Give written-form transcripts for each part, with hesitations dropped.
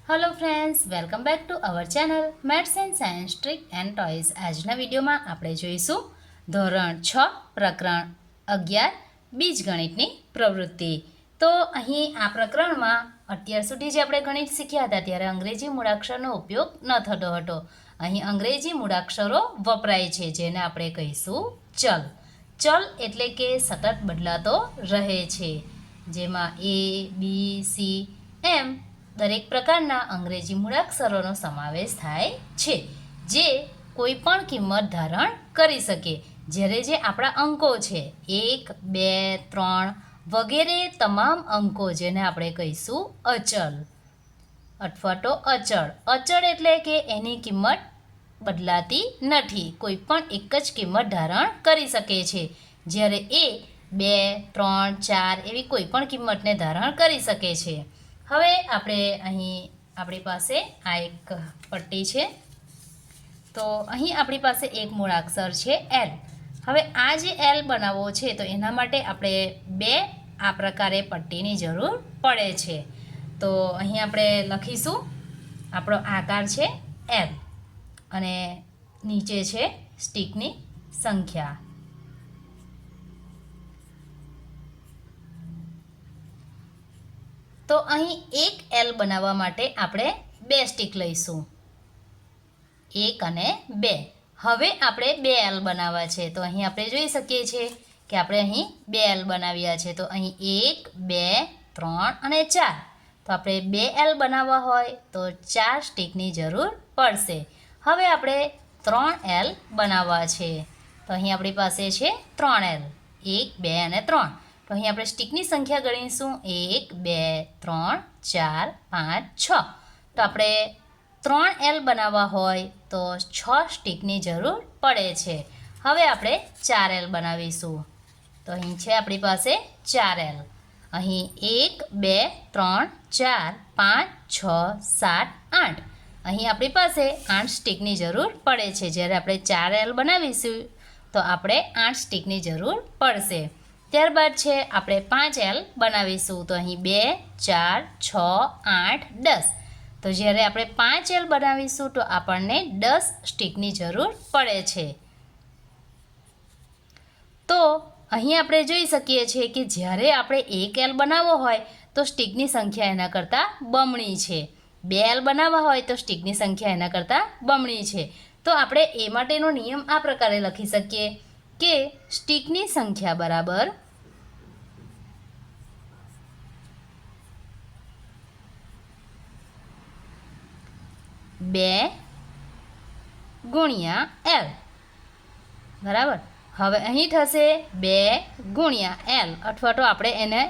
Hello friends, welcome back to our channel maths and science trick and toys. આજના વિડીયોમાં આપણે જોઈશું ધોરણ 6 પ્રકરણ 11 બીજગણિતની પ્રવૃત્તિ। તો અહીં આ પ્રકરણમાં અત્યાર સુધી જે આપણે ગણિત શીખ્યા હતા ત્યારે અંગ્રેજી મૂળાક્ષરનો ઉપયોગ ન થતો હતો। અહીં અંગ્રેજી મૂળાક્ષરો વપરાય છે જેને આપણે કહીશું ચલ। ચલ એટલે કે સતત બદલાતો રહે છે, જેમાં એ બી સી એમ દરેક પ્રકારના અંગ્રેજી મૂળાક્ષરોનો સમાવેશ થાય છે જે કોઈ પણ કિંમત ધારણ કરી શકે। જ્યારે જે આપણા અંકો છે 1, 2, 3 વગેરે તમામ અંકો જેને આપણે કહીશું અચલ અથવા તો અચળ। અચળ એટલે કે એની કિંમત બદલાતી નથી, કોઈ પણ એક જ કિંમત ધારણ કરી શકે છે। જ્યારે એ 2, 3, 4 એવી કોઈ પણ કિંમતને ધારણ કરી શકે છે। હવે આપણે અહીં આપણી પાસે આ એક પટ્ટી છે, તો અહીં આપણી પાસે એક મૂળાક્ષર છે એલ। હવે આ જે એલ બનાવવો છે તો એના માટે આપણે બે આ પ્રકારે પટ્ટીની જરૂર પડે છે। તો અહીં આપણે લખીશું આપણો આકાર છે એલ અને નીચે છે સ્ટીકની સંખ્યા। તો અહીં એક એલ બનાવવા માટે આપણે બે સ્ટીક લઈશું, 1 અને 2। હવે આપણે 2 એલ બનાવવા છે તો અહીં આપણે જોઈ શકીએ છીએ કે આપણે અહીં 2 એલ બનાવ્યા છે। તો અહીં 1, 2, 3 અને 4। તો આપણે 2 એલ બનાવવા હોય તો 4 સ્ટીકની જરૂર પડશે। હવે આપણે 3 એલ બનાવવા છે તો અહીં આપણી પાસે છે 3 એલ, 1, 2 અને 3। તો અહીં આપણે સ્ટીકની સંખ્યા ગણીશું 1, 2, 3, 4, 5, 6। તો આપણે 3 એલ બનાવવા હોય તો 6 સ્ટીકની જરૂર પડે છે। હવે આપણે 4 એલ બનાવીશું તો અહીં છે આપણી પાસે 4 એલ। અહીં 1, 2, 3, 4, 5, 6, 7, 8। અહીં આપણી પાસે 8 સ્ટીકની જરૂર પડે છે। જ્યારે આપણે 4 એલ બનાવીશું તો આપણે 8 સ્ટીકની જરૂર પડશે। ત્યારબાદ છે આપણે 5 એલ બનાવીશું તો અહીં 2, 4, 6, 8, 10। તો જ્યારે આપણે 5 એલ બનાવીશું તો આપણને 10 સ્ટીકની જરૂર પડે છે। તો અહીં આપણે જોઈ શકીએ છીએ કે જ્યારે આપણે 1 એલ બનાવવો હોય તો સ્ટીકની સંખ્યા એના કરતાં બમણી છે, 2 એલ બનાવવા હોય તો સ્ટીકની સંખ્યા એના કરતાં બમણી છે। તો આપણે એ માટેનો નિયમ આ પ્રકારે લખી શકીએ કે સ્ટીકની સંખ્યા બરાબર 2 ગુણ્યા એલ બરાબર। હવે અહીં થશે 2 ગુણ્યા એલ અથવા તો આપણે એને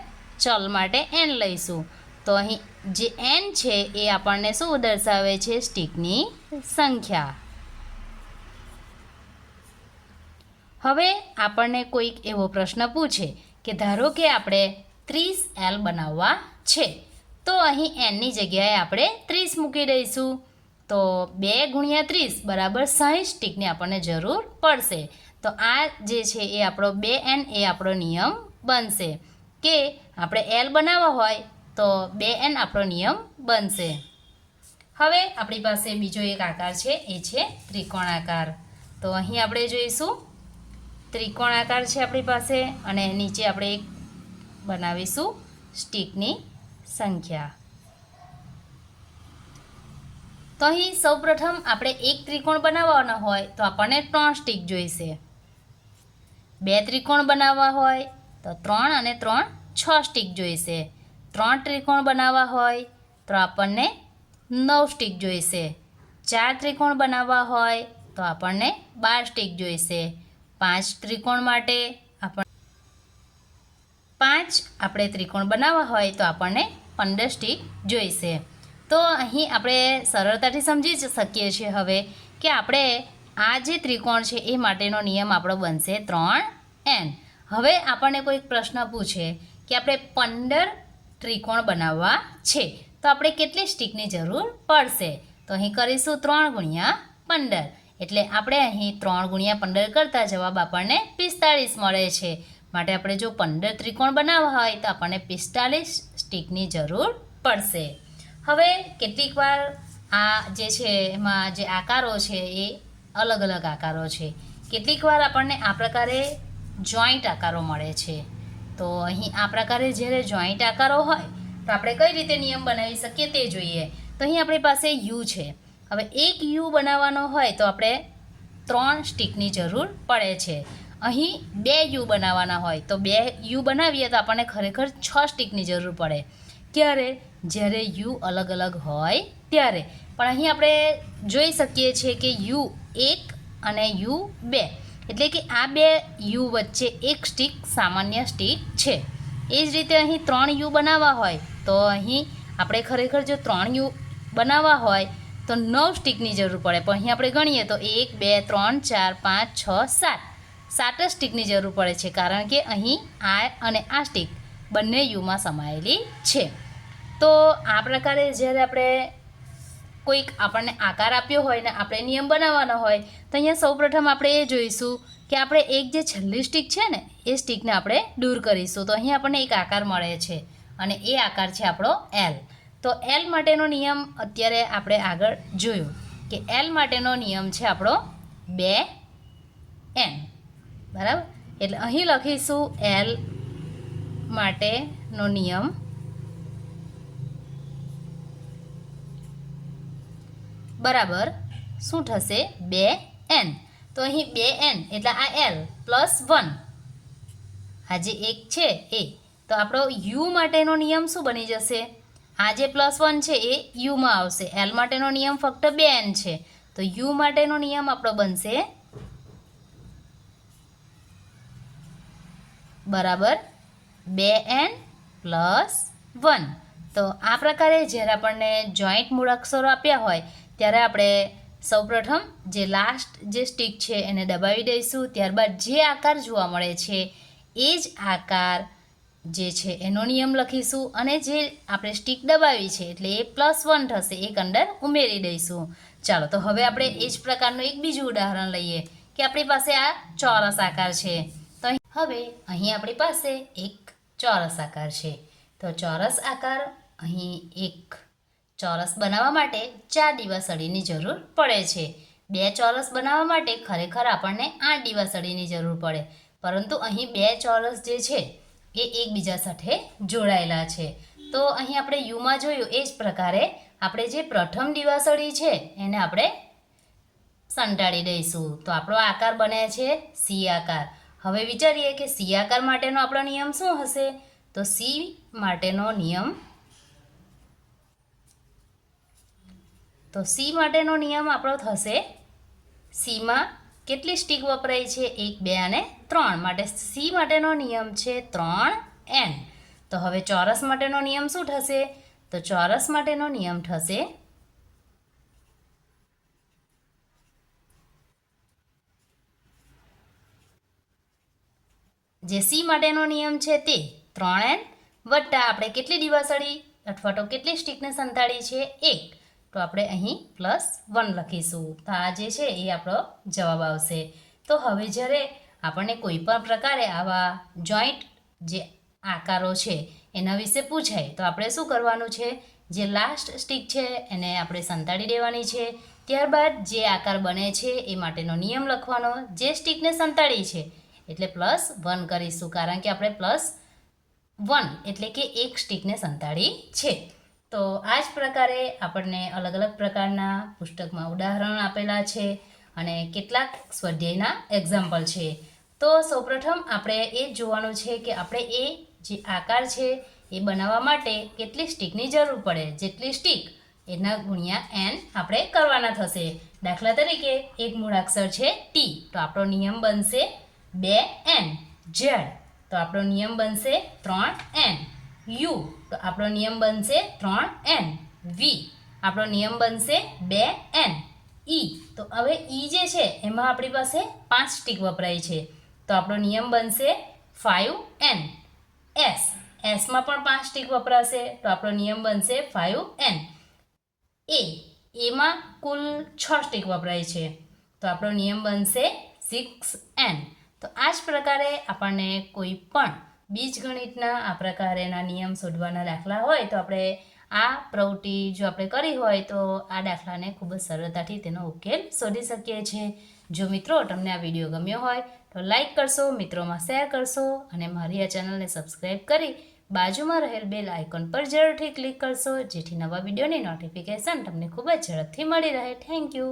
ચલ માટે એન લઈશું। તો અહીં જે એન છે એ આપણને શું દર્શાવે છે? સ્ટીકની સંખ્યા। હવે આપણને કોઈક એવો પ્રશ્ન પૂછે કે ધારો કે આપણે 30 એલ બનાવવા છે તો અહીં એનની જગ્યાએ આપણે 30 મૂકી દઈશું। તો 2 ગુણ્યા 30 બરાબર 60 સ્ટીકની આપણને જરૂર પડશે। તો આ જે છે એ આપણો 2n એ આપણો નિયમ બનશે કે આપણે એલ બનાવવા હોય તો 2n આપણો નિયમ બનશે। હવે આપણી પાસે બીજો એક આકાર છે એ છે ત્રિકોણ આકાર। તો અહીં આપણે જોઈશું ત્રિકોણ આકાર છે આપણી પાસે અને નીચે આપણે એક બનાવીશું સ્ટીકની સંખ્યા। તો અહીં સૌપ્રથમ આપણે એક ત્રિકોણ બનાવવાનો હોય તો આપણને 3 સ્ટીક જોઈશે, 2 ત્રિકોણ બનાવવા હોય તો 3 અને 3 6 સ્ટીક જોઈશે, 3 ત્રિકોણ બનાવવા હોય તો આપણને 9 સ્ટીક જોઈશે, 4 ત્રિકોણ બનાવવા હોય તો આપણને 12 સ્ટીક જોઈશે, 5 ત્રિકોણ માટે 5 આપણે ત્રિકોણ બનાવવા હોય તો આપણને 15 સ્ટીક જોઈશે। તો અહીં આપણે સરળતાથી સમજી શકીએ છીએ હવે કે આપણે આ જે ત્રિકોણ છે એ માટેનો નિયમ આપણો બનશે 3n। હવે આપણને કોઈક પ્રશ્ન પૂછે કે આપણે 15 ત્રિકોણ બનાવવા છે તો આપણે કેટલી સ્ટીકની જરૂર પડશે? તો અહીં કરીશું 3 ગુણ્યા 15। એટલે આપણે અહીં 3 ગુણ્યા 15 કરતાં જવાબ આપણને 45 મળે છે। માટે આપણે જો 15 ત્રિકોણ બનાવવા હોય તો આપણને 45 સ્ટીકની જરૂર પડશે। હવે કેટલીક વાર આ જે છે એમાં જે આકારો છે એ અલગ અલગ આકારો છે. કેટલીક વાર આપણને આ પ્રકારે જોઈન્ટ આકારો મળે છે. તો અહીં આ પ્રકારે જ્યારે જોઈન્ટ આકારો હોય તો આપણે કઈ રીતે નિયમ બનાવી શકીએ તે જોઈએ. તો અહીં આપણી પાસે યુ છે. હવે એક યુ બનાવવાનો હોય તો આપણે 3 સ્ટીકની જરૂર પડે છે. અહીં 2 યુ બનાવવાના હોય તો 2 યુ બનાવીએ તો આપણને ખરેખર 6 સ્ટીકની જરૂર પડે. ક્યારે? જ્યારે યુ અલગ અલગ હોય ત્યારે. પણ અહીં આપણે જોઈ શકીએ છીએ કે યુ 1 અને યુ 2 એટલે કે આ 2 યુ વચ્ચે એક સ્ટીક સામાન્ય સ્ટીક છે. એ જ રીતે અહીં 3 યુ બનાવવા હોય તો અહીં આપણે ખરેખર જો 3 યુ બનાવવા હોય તો 9 સ્ટીકની જરૂર પડે. પણ અહીં આપણે ગણીએ તો 1 2 3 4 5 6 7 જ સ્ટીકની જરૂર પડે છે, કારણ કે અહીં આ અને આ સ્ટીક બંને યુમાં સમાયેલી છે. તો આ પ્રકારે જ્યારે આપણે કોઈક આપણને આકાર આપ્યો હોય ને આપણે નિયમ બનાવવાનો હોય તો અહીંયા સૌપ્રથમ આપણે એ જોઈશું કે આપણે એક જે છેલ્લી સ્ટીક છે ને એ સ્ટીકને આપણે દૂર કરીશું. તો અહીં આપણને એક આકાર મળે છે અને એ આકાર છે આપણો એલ. તો એલ માટેનો નિયમ અત્યારે આપણે આગળ જોયું કે એલ માટેનો નિયમ છે આપણો 2n. બરાબર? એટલે અહીં લખીશું એલ માટેનો નિયમ બરાબર શું થશે? 2n. તો અહીં 2n એટલે આ એલ પ્લસ 1 આ જે એક છે એ. તો આપણો યુ માટેનો નિયમ શું બની જશે? આ જે પ્લસ 1 છે એ યુમાં આવશે. એલ માટેનો નિયમ ફક્ત 2n છે. તો યુ માટેનો નિયમ આપણો બનશે બરાબર 2n પ્લસ 1. તો આ પ્રકારે જ્યારે આપણને જોઈન્ટ મૂળાક્ષરો આપ્યા હોય ત્યારે આપણે સૌપ્રથમ જે લાસ્ટ જે સ્ટીક છે એને દબાવી દઈશું. ત્યારબાદ જે આકાર જોવા મળે છે એ જ આકાર જે છે એનો નિયમ લખીશું અને જે આપણે સ્ટીક દબાવી છે એટલે એ પ્લસ 1 થશે, એક અંદર ઉમેરી દઈશું. ચાલો તો હવે આપણે એ જ પ્રકારનું એક બીજું ઉદાહરણ લઈએ કે આપણી પાસે આ ચોરસ આકાર છે. તો હવે અહીં આપણી પાસે એક ચોરસ આકાર છે. તો ચોરસ આકાર અહીં એક ચોરસ બનાવવા માટે 4 દીવાસળીની જરૂર પડે છે. 2 ચોરસ બનાવવા માટે ખરેખર આપણને 8 દીવાસળીની જરૂર પડે, પરંતુ અહીં 2 ચોરસ જે છે એ એકબીજા સાથે જોડાયેલા છે. તો અહીં આપણે યુમાં જોયું એ જ પ્રકારે આપણે જે પ્રથમ દીવાસળી છે એને આપણે સંટાડી દઈશું. તો આપણો આકાર બને છે સી આકાર. હવે વિચારીએ કે સી આકાર માટેનો આપણો નિયમ શું હશે? તો સી માટેનો નિયમ આપણો થશે, સીમાં કેટલી સ્ટીક વપરાય છે? 1 2 અને 3 માટે સી માટેનો નિયમ છે 3n. તો હવે ચોરસ માટેનો નિયમ શું થશે? તો ચોરસ માટેનો નિયમ થશે જે સી માટેનો નિયમ છે તે 3n વત્તા આપણે કેટલી દીવાસળી અથવા તો કેટલી સ્ટીકને સંતાડી છે? 1. તો આપણે અહીં +1 લખીશું. તો આ જે છે એ આપણો જવાબ આવશે. તો હવે જ્યારે આપણને કોઈ પણ પ્રકારે આવા જોઈન્ટ જે આકારો છે એના વિશે પૂછાય તો આપણે શું કરવાનું છે? જે લાસ્ટ સ્ટીક છે એને આપણે સંતાડી દેવાની છે. ત્યારબાદ જે આકાર બને છે એ માટેનો નિયમ લખવાનો. જે સ્ટીકને સંતાડી છે એટલે +1 કરીશું, કારણ કે આપણે +1 એટલે કે એક સ્ટીકને સંતાડી છે. તો આ જ પ્રકારે આપણને અલગ અલગ પ્રકારના પુસ્તકમાં ઉદાહરણ આપેલા છે અને કેટલાક સ્વાધ્યાયના એક્ઝામ્પલ છે. તો સૌપ્રથમ આપણે એ જ જોવાનું છે કે આપણે એ જે આકાર છે એ બનાવવા માટે કેટલી સ્ટીકની જરૂર પડે. જેટલી સ્ટીક એના ગુણ્યા n આપણે કરવાના થશે. દાખલા તરીકે એક મૂળાક્ષર છે ટી, તો આપણો નિયમ બનશે 2n. ઝેડ તો આપણો નિયમ બનશે 3n. યુ તો આપણો નિયમ બનશે 3n. વી આપણો નિયમ બનશે 2n. ઈ તો હવે ઈ જે છે એમાં આપણી પાસે 5 સ્ટીક વપરાય છે, તો આપણો નિયમ બનશે 5n. એસમાં પણ 5 સ્ટીક વપરાશે તો આપણો નિયમ બનશે 5n. એમાં કુલ 6 સ્ટીક વપરાય છે તો આપણો નિયમ બનશે 6n. તો આ જ પ્રકારે આપણને કોઈ પણ બીજગણિતના આ પ્રકારેના નિયમ શોધવાના દાખલા હોય તો આપણે આ પ્રવૃત્તિ જો આપણે કરી હોય તો આ દાખલાને ખૂબ જ સરળતાથી તેનો ઉકેલ શોધી શકીએ છીએ. જો મિત્રો તમને આ વિડીયો ગમ્યો હોય તો લાઈક કરશો, મિત્રોમાં શેર કરશો અને મારી આ ચેનલને સબસ્ક્રાઈબ કરી બાજુમાં રહેલ બેલ આઇકોન પર જરૂરથી ક્લિક કરશો, જેથી નવા વિડીયોની નોટિફિકેશન તમને ખૂબ જ ઝડપથી મળી રહે. Thank you.